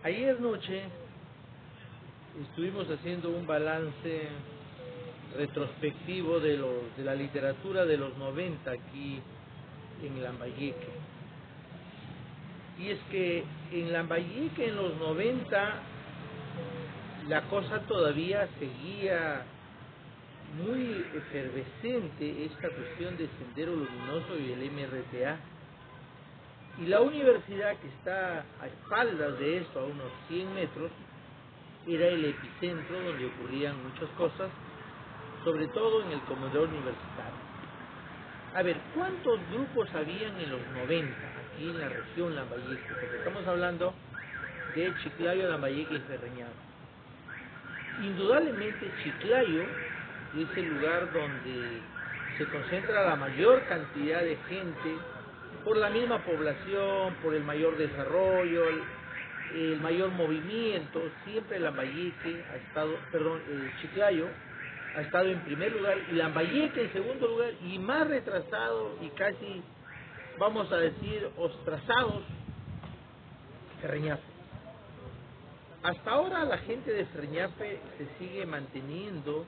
Ayer noche estuvimos haciendo un balance retrospectivo de la literatura de los 90 aquí en Lambayeque. Y es que en Lambayeque en los 90 la cosa todavía seguía muy efervescente, esta cuestión de Sendero Luminoso y el MRTA. Y la universidad, que está a espaldas de esto, a unos 100 metros, era el epicentro donde ocurrían muchas cosas, sobre todo en el comedor universitario. A ver, ¿cuántos grupos habían en los 90 aquí en la región Lambayeque? Porque estamos hablando de Chiclayo, Lambayeque y Ferreñafe. Indudablemente Chiclayo es el lugar donde se concentra la mayor cantidad de gente, por la misma población, por el mayor desarrollo, el mayor movimiento. Siempre Lambayeque ha estado, Chiclayo ha estado en primer lugar y Lambayeque en segundo lugar, y más retrasado y casi, vamos a decir, ostrazados, Ferreñafe. Hasta ahora la gente de Ferreñafe se sigue manteniendo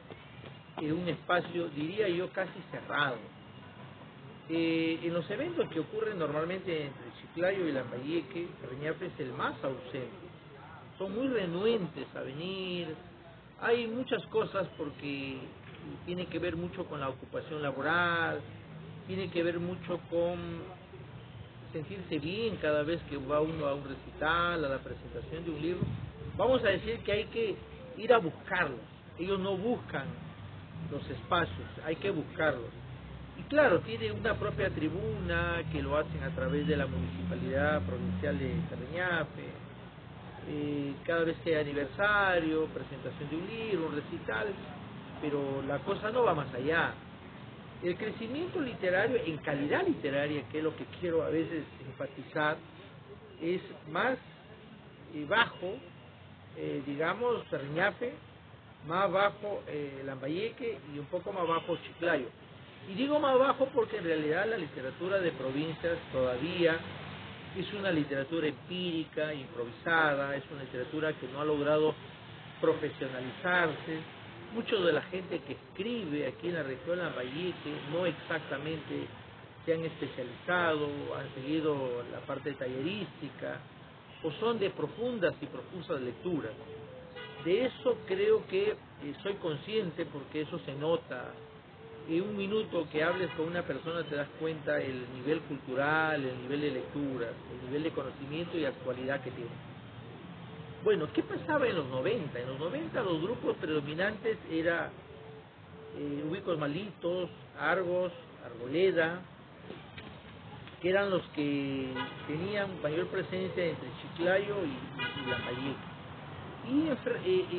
en un espacio, diría yo, casi cerrado. En los eventos que ocurren normalmente entre Chiclayo y Lambayeque, Ferreñafe es el más ausente. Son muy renuentes a venir. Hay muchas cosas porque tiene que ver mucho con la ocupación laboral, tiene que ver mucho con sentirse bien cada vez que va uno a un recital, a la presentación de un libro. Vamos a decir que hay que ir a buscarlos. Ellos no buscan los espacios, hay que buscarlos. Y claro, tiene una propia tribuna que lo hacen a través de la Municipalidad Provincial de Ferreñafe. Cada vez que hay aniversario, presentación de un libro, un recital, pero la cosa no va más allá. El crecimiento literario en calidad literaria, que es lo que quiero a veces enfatizar, es más bajo, digamos, Ferreñafe, más bajo Lambayeque y un poco más bajo Chiclayo. Y digo más bajo porque en realidad la literatura de provincias todavía es una literatura empírica, improvisada, es una literatura que no ha logrado profesionalizarse. Muchos de la gente que escribe aquí en la región Lambayeque no exactamente se han especializado, han seguido la parte tallerística o son de profundas y profusas lecturas. De eso creo que soy consciente porque eso se nota. En un minuto que hables con una persona te das cuenta el nivel cultural, el nivel de lecturas, el nivel de conocimiento y actualidad que tiene. Bueno, ¿qué pasaba en los 90? En los 90 los grupos predominantes eran Ubicos Malitos, Argos, Arboleda, que eran los que tenían mayor presencia entre Chiclayo y Lambayeque. Y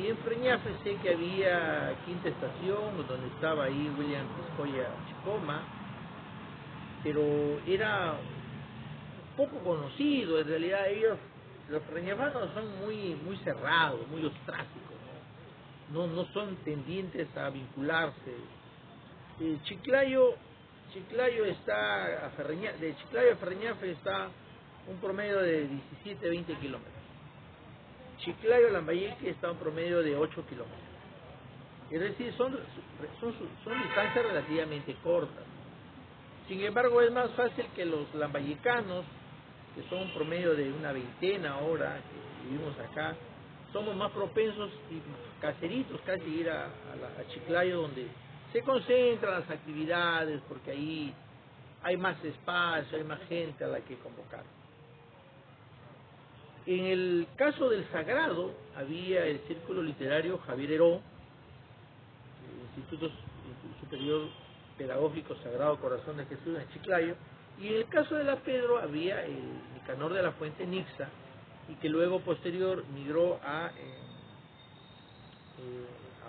en Ferreñafe sé que había Quinta Estación, donde estaba ahí William Piscoya Chicoma, pero era poco conocido. En realidad ellos, los ferreñafanos, son muy cerrados, muy ostrásicos, no son tendientes a vincularse. Chiclayo está de Chiclayo a Ferreñafe está un promedio de 17-20 kilómetros. Chiclayo a Lambayeque está un promedio de 8 kilómetros. Es decir, son distancias relativamente cortas. Sin embargo, es más fácil que los lambayecanos, que son un promedio de una veintena ahora que vivimos acá, somos más propensos y caseritos casi ir a Chiclayo, donde se concentran las actividades, porque ahí hay más espacio, hay más gente a la que convocar. En el caso del Sagrado había el Círculo Literario Javier Heró, el Instituto Superior Pedagógico Sagrado Corazón de Jesús en Chiclayo, y en el caso de la Pedro había el Nicanor de la Fuente Nixa, y que luego posterior migró a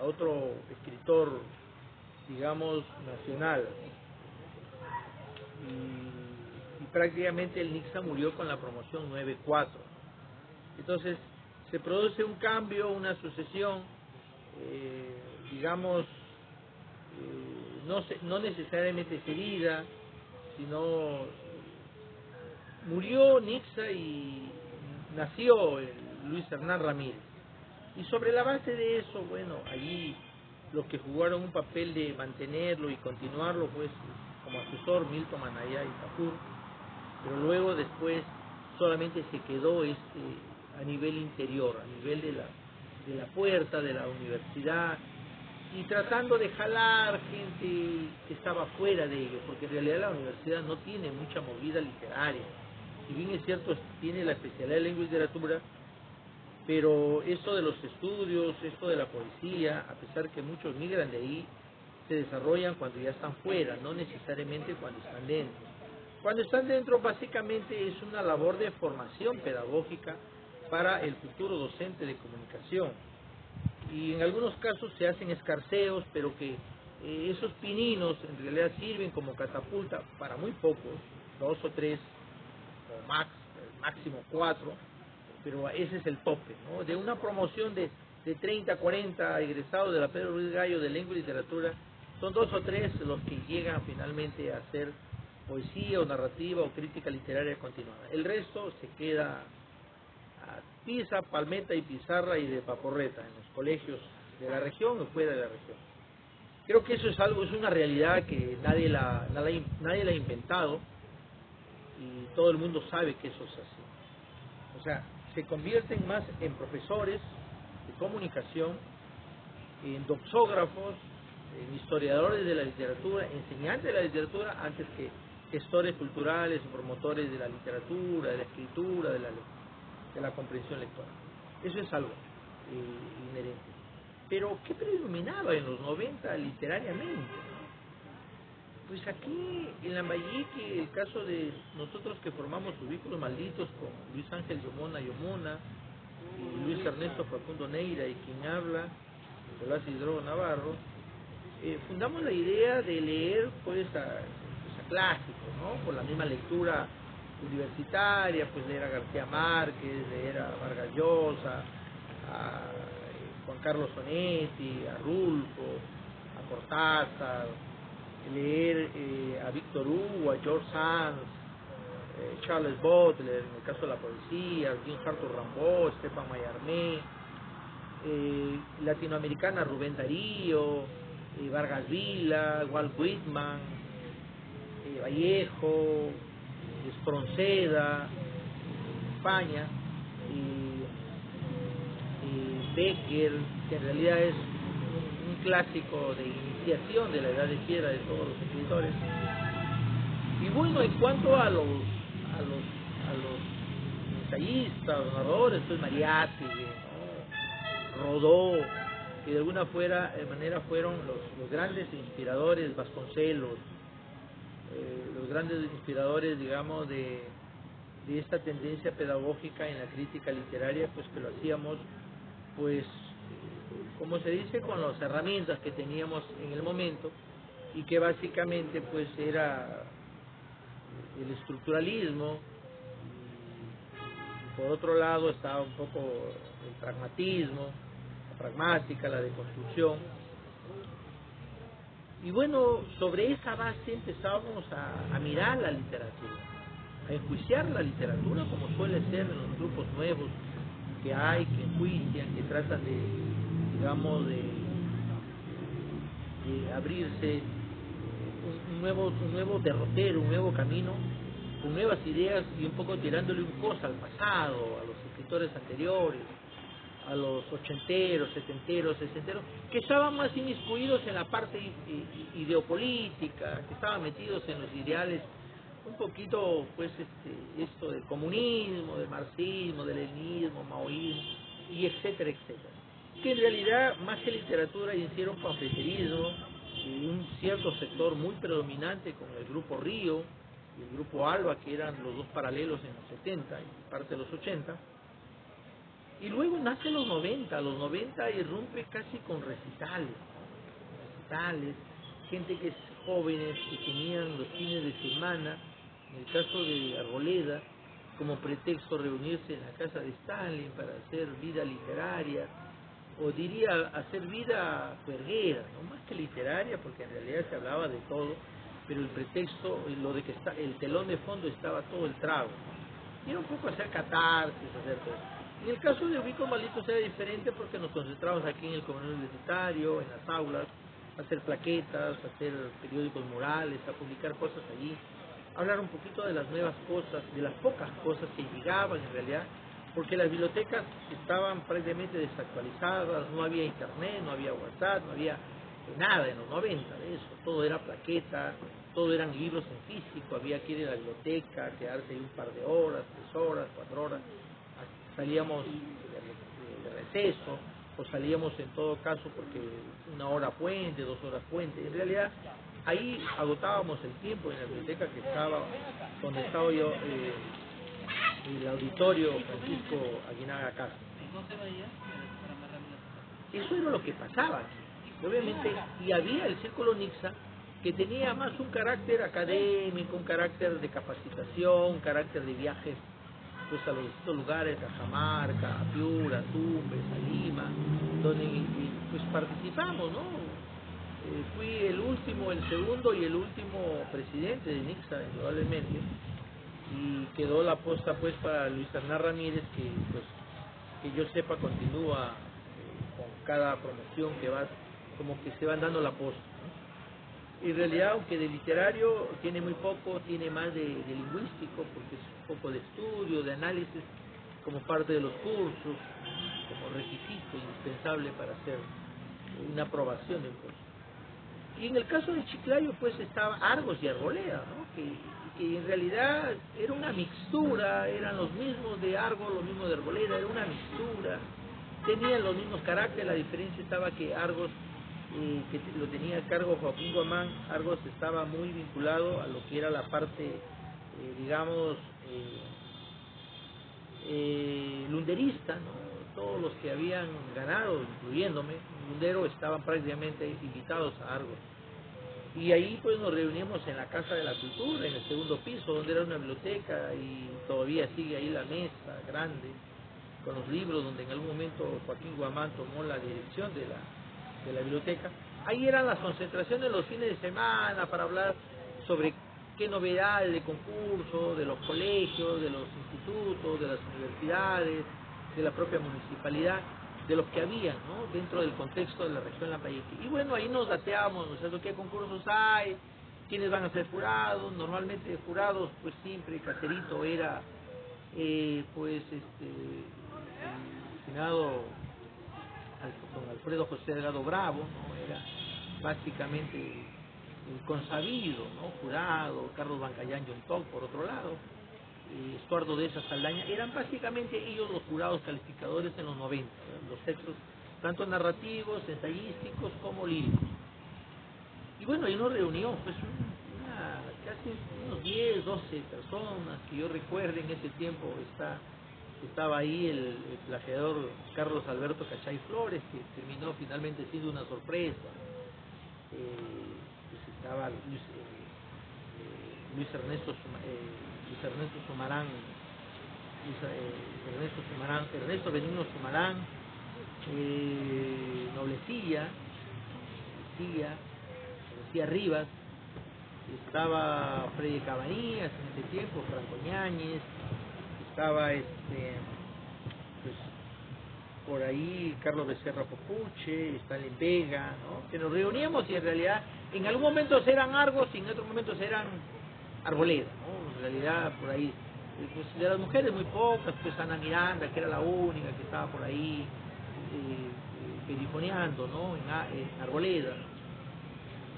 otro escritor, digamos, nacional, y prácticamente el Nixa murió con la promoción 9-4. Entonces se produce un cambio, una sucesión, digamos, no necesariamente seguida, sino murió Nixa y nació Luis Hernán Ramírez. Y sobre la base de eso, bueno, allí los que jugaron un papel de mantenerlo y continuarlo, pues como asesor Milton Manayá y Tafur, pero luego después solamente se quedó a nivel interior, a nivel de la puerta de la universidad, y tratando de jalar gente que estaba fuera de ello, porque en realidad la universidad no tiene mucha movida literaria. Si bien es cierto, tiene la especialidad de lengua y literatura, pero esto de los estudios, esto de la poesía, a pesar que muchos migran de ahí, se desarrollan cuando ya están fuera, no necesariamente cuando están dentro. Cuando están dentro, básicamente es una labor de formación pedagógica para el futuro docente de comunicación. Y en algunos casos se hacen escarceos, pero que esos pininos en realidad sirven como catapulta para muy pocos, 2 o 3, o máximo 4, pero ese es el tope, ¿no? De una promoción de 30, 40 egresados de la Pedro Ruiz Gallo de lengua y literatura, son 2 o 3 los que llegan finalmente a hacer poesía o narrativa o crítica literaria continuada. El resto se queda a tiza, palmeta y pizarra y de paporreta en los colegios de la región o fuera de la región. Creo que eso es algo, es una realidad que nadie la ha inventado y todo el mundo sabe que eso es así. O sea, se convierten más en profesores de comunicación, en doxógrafos, en historiadores de la literatura, enseñantes de la literatura, antes que gestores culturales o promotores de la literatura, de la escritura, de la comprensión lectora. Eso es algo inherente. Pero, ¿qué predominaba en los 90 literariamente? Pues aquí en Lambayeque, el caso de nosotros que formamos Cubículos Malditos con Luis Ángel Yomona, y Luis Ernesto Facundo Neira y quien habla, Nicolás Isidro Navarro, fundamos la idea de leer pues a clásicos, ¿no? Por la misma lectura universitaria, pues leer a García Márquez, leer a Vargas Llosa, a Juan Carlos Onetti, a Rulfo, a Cortázar, leer a Víctor Hugo, a George Sand, Charles Baudelaire, en el caso de la poesía, Jean Arthur Rimbaud, Stefan Mallarmé, latinoamericana Rubén Darío, Vargas Vila, Walt Whitman, Vallejo, Espronceda, España, Becker, que en realidad es un clásico de iniciación de la edad de piedra de todos los escritores. Y bueno, en cuanto a los ensayistas, los narradores, pues Mariátegui, ¿no? Rodó, que de alguna manera fueron los grandes inspiradores, Vasconcelos, los grandes inspiradores, digamos, de esta tendencia pedagógica en la crítica literaria, pues que lo hacíamos, pues, como se dice, con las herramientas que teníamos en el momento, y que básicamente, pues, era el estructuralismo, y por otro lado estaba un poco el pragmatismo, la pragmática, la deconstrucción. Y bueno, sobre esa base empezábamos a mirar la literatura, a enjuiciar la literatura como suele ser en los grupos nuevos que hay, que enjuician, que tratan de, digamos, de abrirse un nuevo derrotero, un nuevo camino, con nuevas ideas y un poco tirándole un cosa al pasado, a los escritores anteriores, a los ochenteros, setenteros, sesenteros, que estaban más inmiscuidos en la parte ideopolítica, que estaban metidos en los ideales un poquito, pues, esto del comunismo, del marxismo, del leninismo, maoísmo, y etcétera, etcétera. Que en realidad, más que literatura, hicieron panfleterismo, y un cierto sector muy predominante con el grupo Río y el grupo Alba, que eran los dos paralelos en los 70 y parte de los 80. Y luego nace los 90 irrumpe casi con recitales, gente que es jóvenes que tenían los fines de semana, en el caso de Arboleda, como pretexto reunirse en la casa de Stalin para hacer vida literaria, o diría hacer vida juerguera, no más que literaria, porque en realidad se hablaba de todo, pero el pretexto, lo de que el telón de fondo estaba todo el trago, y era un poco hacer catarsis, hacer todo. En el caso de Ubicos Malditos era diferente porque nos concentramos aquí en el comedor universitario, en las aulas, a hacer plaquetas, a hacer periódicos murales, a publicar cosas allí, a hablar un poquito de las nuevas cosas, de las pocas cosas que llegaban en realidad, porque las bibliotecas estaban prácticamente desactualizadas, no había internet, no había WhatsApp, no había nada en los 90 de eso, todo era plaqueta, todo eran libros en físico, había que ir a la biblioteca, quedarse ahí un par de horas, 3 horas, 4 horas, salíamos de receso, o salíamos en todo caso porque 1 hora puente, 2 horas puente, en realidad ahí agotábamos el tiempo en la biblioteca que estaba, donde estaba yo, el auditorio Francisco Aguinaga Castro. Eso era lo que pasaba aquí, obviamente, y había el Círculo Nixa, que tenía más un carácter académico, un carácter de capacitación, un carácter de viajes pues a los distintos lugares, a Cajamarca, a Piura, a Tumbes, a Lima, donde pues participamos, ¿no? Fui el segundo y el último presidente de Nixa, indudablemente, y quedó la posta pues para Luis Hernán Ramírez, que pues que yo sepa continúa con cada promoción que va, como que se van dando la posta, ¿no? En realidad, aunque de literario tiene muy poco, tiene más de lingüístico, porque es un poco de estudio, de análisis, como parte de los cursos, como requisito indispensable para hacer una aprobación del curso. Y en el caso de Chiclayo, pues estaba Argos y Arboleda, ¿no? que en realidad era una mixtura, eran los mismos de Argos, los mismos de Arboleda, era una mixtura, tenían los mismos caracteres, la diferencia estaba que Argos, que lo tenía a cargo Joaquín Guamán, Argos estaba muy vinculado a lo que era la parte, digamos, lunderista, ¿no? Todos los que habían ganado, incluyéndome, Lundero, estaban prácticamente invitados a Argos. Y ahí pues nos reunimos en la Casa de la Cultura, en el segundo piso, donde era una biblioteca, y todavía sigue ahí la mesa grande, con los libros, donde en algún momento Joaquín Guamán tomó la dirección de la biblioteca. Ahí eran las concentraciones los fines de semana para hablar sobre qué novedades de concurso, de los colegios, de los institutos, de las universidades, de la propia municipalidad, de los que había, ¿no? Dentro del contexto de la región Lambayeque. Y bueno, ahí nos dateamos, ¿no es cierto? ¿Qué concursos hay? ¿Quiénes van a ser jurados? Normalmente jurados, pues siempre Caserito era, pues, el finado don Alfredo José Delgado Bravo, ¿no? Era básicamente el consabido, ¿no? Jurado, Carlos Bancayán Yontog, por otro lado, Estuardo de esa Saldaña, eran básicamente ellos los jurados calificadores en los 90, ¿no? Los textos tanto narrativos, ensayísticos como líricos. Y bueno, ahí nos reunió pues casi unos 10, 12 personas que yo recuerdo en ese tiempo. Estaba ahí el plagiador Carlos Alberto Cachay Flores, que terminó finalmente siendo una sorpresa. Pues estaba Luis Ernesto Sumarán, Ernesto Benigno Sumarán, Noblecilla, García Rivas, estaba Freddy Cabanillas en ese tiempo, Franco Ñáñez, estaba pues por ahí Carlos Becerra Popuche, Stanley Vega, ¿no? Que nos reuníamos y en realidad en algún momento eran Argos y en otros momentos eran Arboleda, ¿no? En realidad por ahí, pues de las mujeres muy pocas, pues Ana Miranda, que era la única que estaba por ahí perifoneando, ¿no? En Arboleda.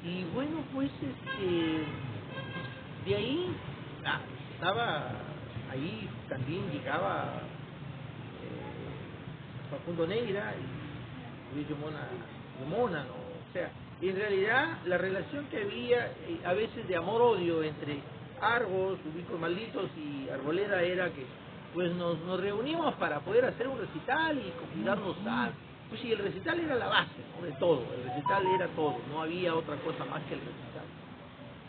Y bueno, pues de ahí estaba ahí también llegaba Facundo Neira y Luis Yomona, ¿no? O sea, en realidad la relación que había a veces de amor-odio entre Argos, Ubicos Malditos y Arboleda era que pues nos reunimos para poder hacer un recital y convidarnos a... Pues sí, el recital era la base, ¿no? De todo, el recital era todo, no había otra cosa más que el recital.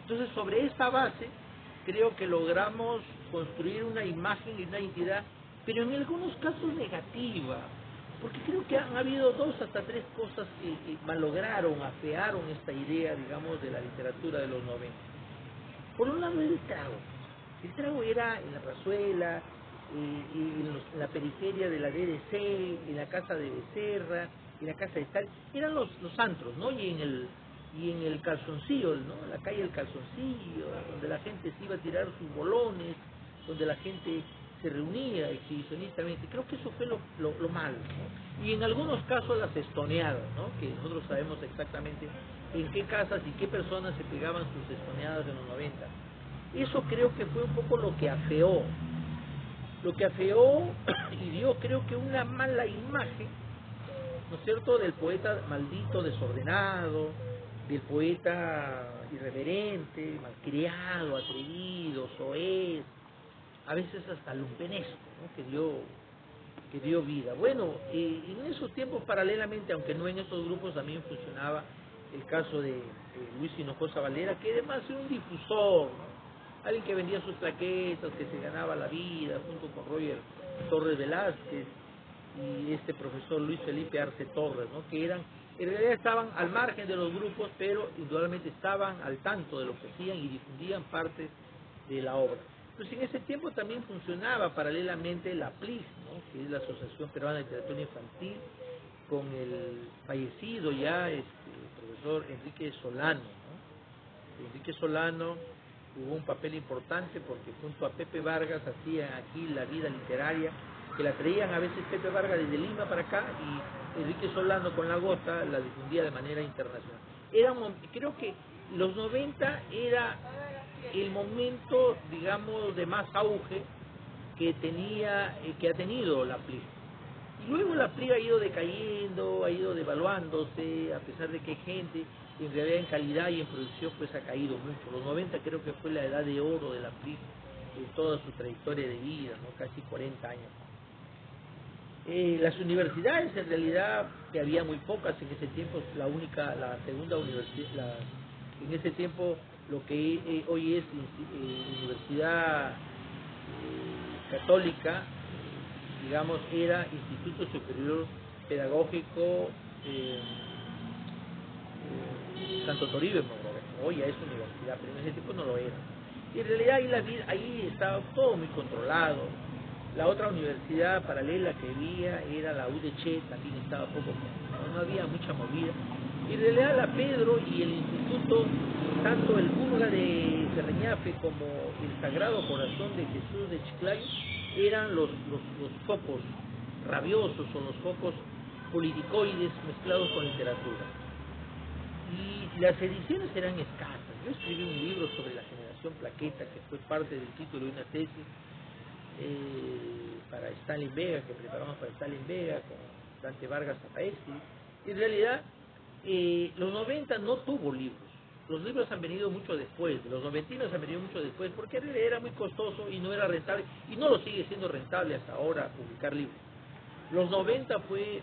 Entonces sobre esta base creo que logramos construir una imagen y una identidad, pero en algunos casos negativa, porque creo que han habido 2 hasta 3 cosas que malograron, afearon esta idea, digamos, de la literatura de los 90. Por un lado el trago era en la plazuela, en la periferia de la DDC, en la casa de Becerra, en la casa de Tal, eran los antros, ¿no? Y en el Calzoncillo, ¿no? La calle del Calzoncillo, donde la gente se iba a tirar sus bolones, donde la gente se reunía exhibicionistamente. Creo que eso fue lo malo, ¿no? Y en algunos casos las estoneadas, ¿no? Que nosotros sabemos exactamente en qué casas y qué personas se pegaban sus estoneadas en los 90. Eso creo que fue un poco lo que afeó y dio, creo que, una mala imagen, ¿no es cierto?, del poeta maldito, desordenado, del poeta irreverente, malcriado, atrevido, soez, a veces hasta lumpenesco, ¿no?, que dio vida. Bueno, en esos tiempos, paralelamente, aunque no en estos grupos, también funcionaba el caso de Luis Hinojosa Valera, que además era un difusor, ¿no? Alguien que vendía sus plaquetas, que se ganaba la vida, junto con Roger Torres Velázquez y este profesor Luis Felipe Arce Torres, ¿no? Que en realidad estaban al margen de los grupos, pero indudablemente estaban al tanto de lo que hacían y difundían parte de la obra. Pues en ese tiempo también funcionaba paralelamente la PLIS, ¿no?, que es la Asociación Peruana de Literatura Infantil, con el fallecido ya profesor Enrique Solano, ¿no? Enrique Solano jugó un papel importante porque junto a Pepe Vargas hacían aquí la vida literaria, que la traían a veces Pepe Vargas desde Lima para acá y Enrique Solano con La Gota la difundía de manera internacional. Creo que los 90 era el momento, digamos, de más auge que ha tenido la PLI. Y luego la PLI ha ido decayendo, ha ido devaluándose, a pesar de que hay gente, en realidad en calidad y en producción pues ha caído mucho. Los 90 creo que fue la edad de oro de la PLI en toda su trayectoria de vida, ¿no?, casi 40 años. Las universidades, en realidad, que había muy pocas en ese tiempo, la segunda universidad, en ese tiempo lo que hoy es Universidad Católica, digamos, era Instituto Superior Pedagógico Santo Toribio, hoy ya es universidad, pero en ese tiempo no lo era. Y en realidad ahí estaba todo muy controlado. La otra universidad paralela que había era la UDC, también estaba poco, no había mucha movida. Y en realidad la Pedro y el instituto, tanto el Burga de Reñafe como el Sagrado Corazón de Jesús de Chiclayo, eran los focos rabiosos o los focos politicoides mezclados con literatura. Y las ediciones eran escasas. Yo escribí un libro sobre la generación Plaqueta, que fue parte del título de una tesis para Stalin Vega, que preparamos para Stalin Vega con Dante Vargas Apaesti. En realidad, los 90 no tuvo libros. Los libros han venido mucho después, los noventinos han venido mucho después, porque era muy costoso y no era rentable, y no lo sigue siendo rentable hasta ahora publicar libros. Los 90 fue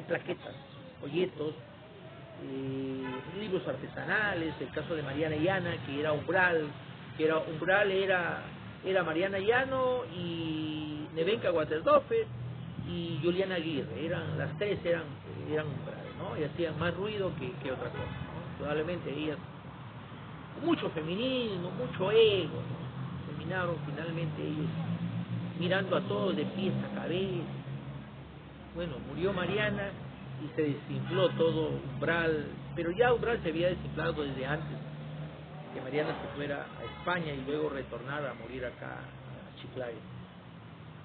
plaquetas, folletos, libros artesanales, el caso de Mariana Llana, que era Umbral, era Mariana Llano y Nevenka Waterdorfer y Juliana Aguirre, las tres eran Umbral, ¿no? Y hacían más ruido que otra cosa, ¿no? Probablemente ellas, mucho feminismo, mucho ego, ¿no? Terminaron finalmente ellos mirando a todos de pies a cabeza. Bueno, murió Mariana y se desinfló todo Umbral, pero ya Umbral se había desinflado desde antes que Mariana se fuera a España y luego retornara a morir acá a Chiclayo.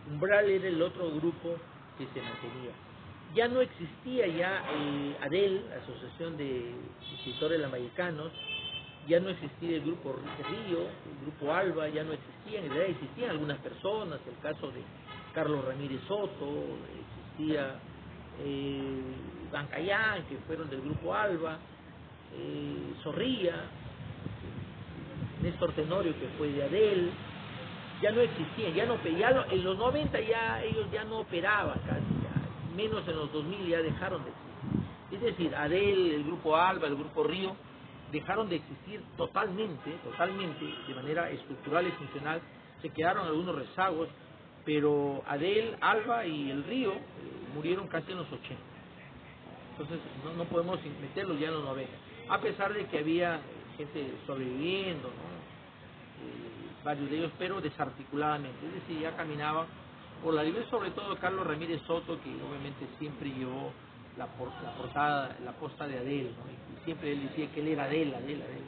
Umbral era el otro grupo que se mantenía. Ya no existía ADEL, Asociación de Escritores Lambayecanos, ya no existía el grupo Río, el grupo Alba, ya no existían, en realidad existían algunas personas, el caso de Carlos Ramírez Soto, existía Bancayán, que fueron del grupo Alba, Zorrilla, Néstor Tenorio, que fue de ADEL, ya no existían, en los 90 ya ellos ya no operaban casi, ya, menos en los 2000 ya dejaron de existir. Es decir, ADEL, el grupo Alba, el grupo Río, dejaron de existir totalmente, de manera estructural y funcional. Se quedaron algunos rezagos, pero ADEL, Alba y el Río murieron casi en los 80. Entonces no podemos meterlos ya en los 90, a pesar de que había gente sobreviviendo, ¿no? varios de ellos, pero desarticuladamente, es decir, ya caminaban por la libre, sobre todo Carlos Ramírez Soto, que obviamente siempre llevó la portada, la posta de Adele, ¿no? Y siempre él decía que él era Adele, Adele, Adele,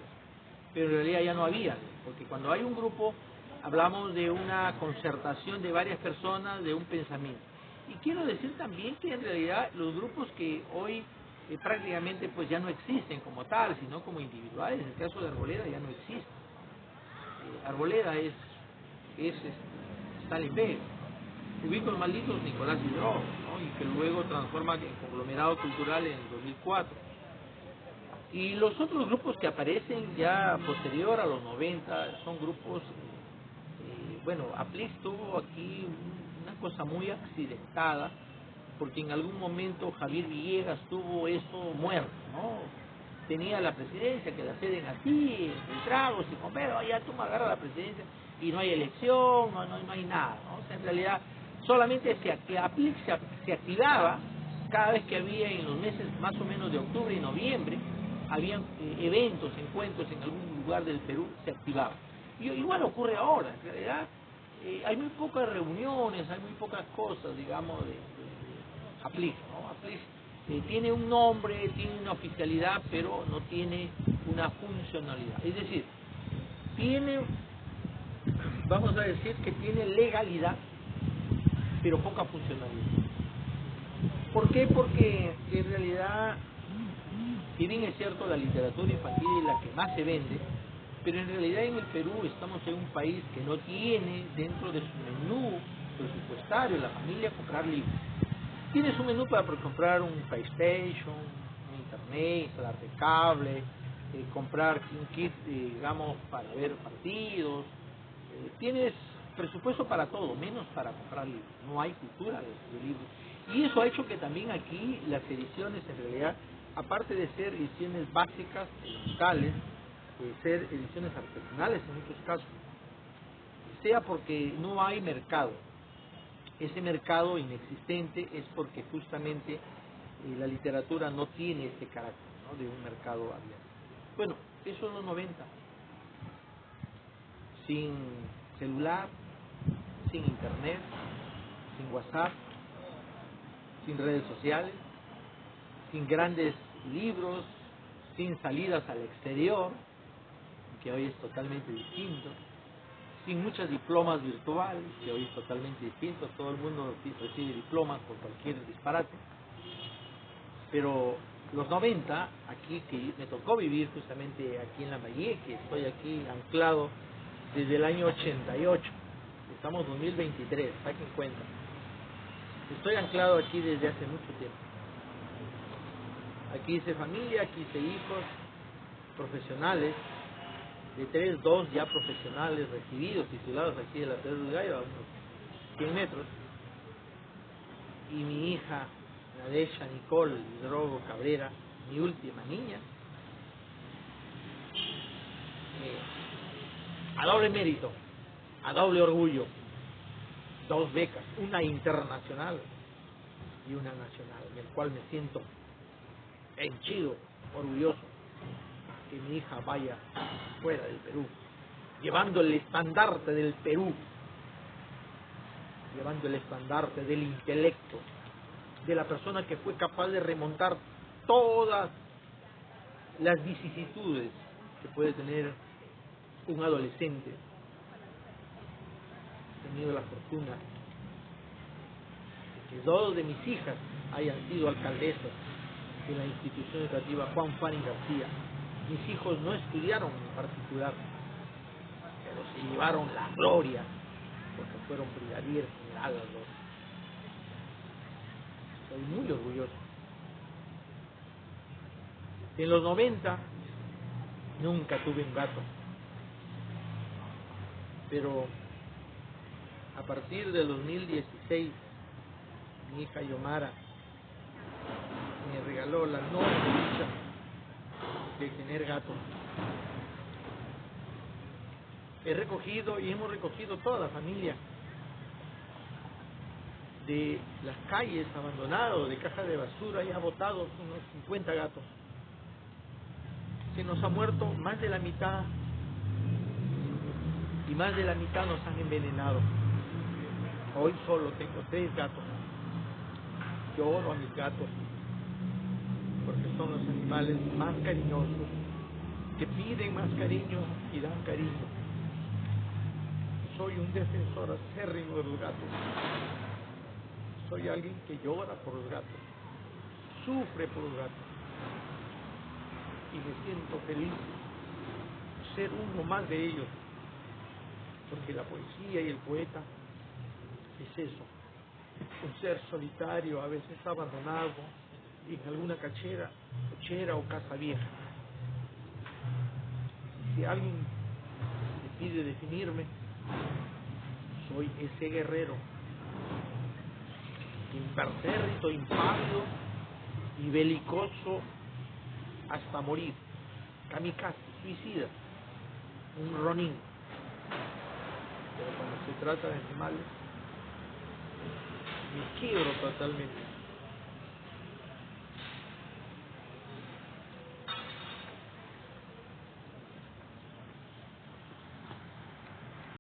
pero en realidad ya no había, porque cuando hay un grupo hablamos de una concertación de varias personas, de un pensamiento. Y quiero decir también que en realidad los grupos que hoy prácticamente pues ya no existen como tal, sino como individuales, en el caso de Arboleda ya no existe. Arboleda es Stalin B, ubico los malditos Nicolás Hidro, ¿no? Y que luego transforma en conglomerado cultural en 2004. Y los otros grupos que aparecen ya posterior a los 90 son grupos, bueno, Aplix tuvo aquí una cosa muy accidentada, porque en algún momento Javier Villegas tuvo eso muerto, ¿no? Tenía la presidencia, que la ceden así, entre tragos y con pero ya tú me agarras la presidencia y no hay elección, no hay nada, ¿no? O sea, en realidad solamente Aplix se activaba cada vez que había en los meses más o menos de octubre y noviembre, habían eventos, encuentros en algún lugar del Perú, se activaba. Y igual ocurre ahora, en realidad hay muy pocas reuniones, hay muy pocas cosas, digamos, de Aplix, ¿no? Aplix tiene un nombre, tiene una oficialidad, pero no tiene una funcionalidad. Es decir, tiene, vamos a decir que tiene legalidad, pero poca funcionalidad. ¿Por qué? Porque en realidad, si bien es cierto, la literatura infantil es la que más se vende, pero en realidad en el Perú estamos en un país que no tiene dentro de su menú presupuestario la familia comprar libros. Tiene su menú para comprar un PlayStation, un internet, instalarte cable, comprar un kit, digamos, para ver partidos. Tienes presupuesto para todo, menos para comprar libros. No hay cultura de libros. Y eso ha hecho que también aquí las ediciones, en realidad, aparte de ser ediciones básicas, locales, ser ediciones artesanales en muchos casos, sea porque no hay mercado. Ese mercado inexistente es porque justamente la literatura no tiene este carácter, ¿no? De un mercado abierto. Bueno, eso en los 90. Sin celular, sin internet, sin WhatsApp, sin redes sociales, sin grandes libros, sin salidas al exterior, que hoy es totalmente distinto, sin muchas diplomas virtuales, que hoy es totalmente distinto, todo el mundo recibe diplomas por cualquier disparate, pero los 90, aquí que me tocó vivir justamente aquí en Lambayeque, estoy aquí anclado desde el año 88, estamos 2023, saquen cuenta, estoy anclado aquí desde hace mucho tiempo, aquí hice familia, aquí hice hijos, profesionales, de 3, 2 ya profesionales recibidos, titulados aquí de la Pedro de Gallo, a unos 100 metros, y mi hija, Nadesha Nicole Drogo Cabrera, mi última niña, a doble mérito, a doble orgullo, 2 becas, una internacional y una nacional, del cual me siento henchido, orgulloso, que mi hija vaya fuera del Perú, llevando el estandarte del Perú, llevando el estandarte del intelecto, de la persona que fue capaz de remontar todas las vicisitudes que puede tener un adolescente. He tenido la fortuna de que 2 de mis hijas hayan sido alcaldesas de la institución educativa Juan Farín García. Mis hijos no estudiaron en particular, pero se llevaron la gloria porque fueron brigadier general los 2. Soy muy orgulloso. En los 90 nunca tuve un gato, pero a partir del 2016 mi hija Yomara me regaló la noble dicha de tener gato. He recogido y hemos recogido toda la familia de las calles abandonados, de cajas de basura ya botados, unos 50 gatos. Se nos ha muerto más de la mitad y más de la mitad nos han envenenado. Hoy solo tengo 3 gatos. Lloro a mis gatos porque son los animales más cariñosos, que piden más cariño y dan cariño. Soy un defensor acérrimo de los gatos. Soy alguien que llora por los gatos, sufre por los gatos, y me siento feliz ser uno más de ellos, porque la poesía y el poeta es eso, un ser solitario, a veces abandonado en alguna cochera o casa vieja. Si alguien me pide definirme, soy ese guerrero impertérrito, impávido y belicoso hasta morir, kamikaze, suicida, un ronin. Pero cuando se trata de animales, me quiebro totalmente.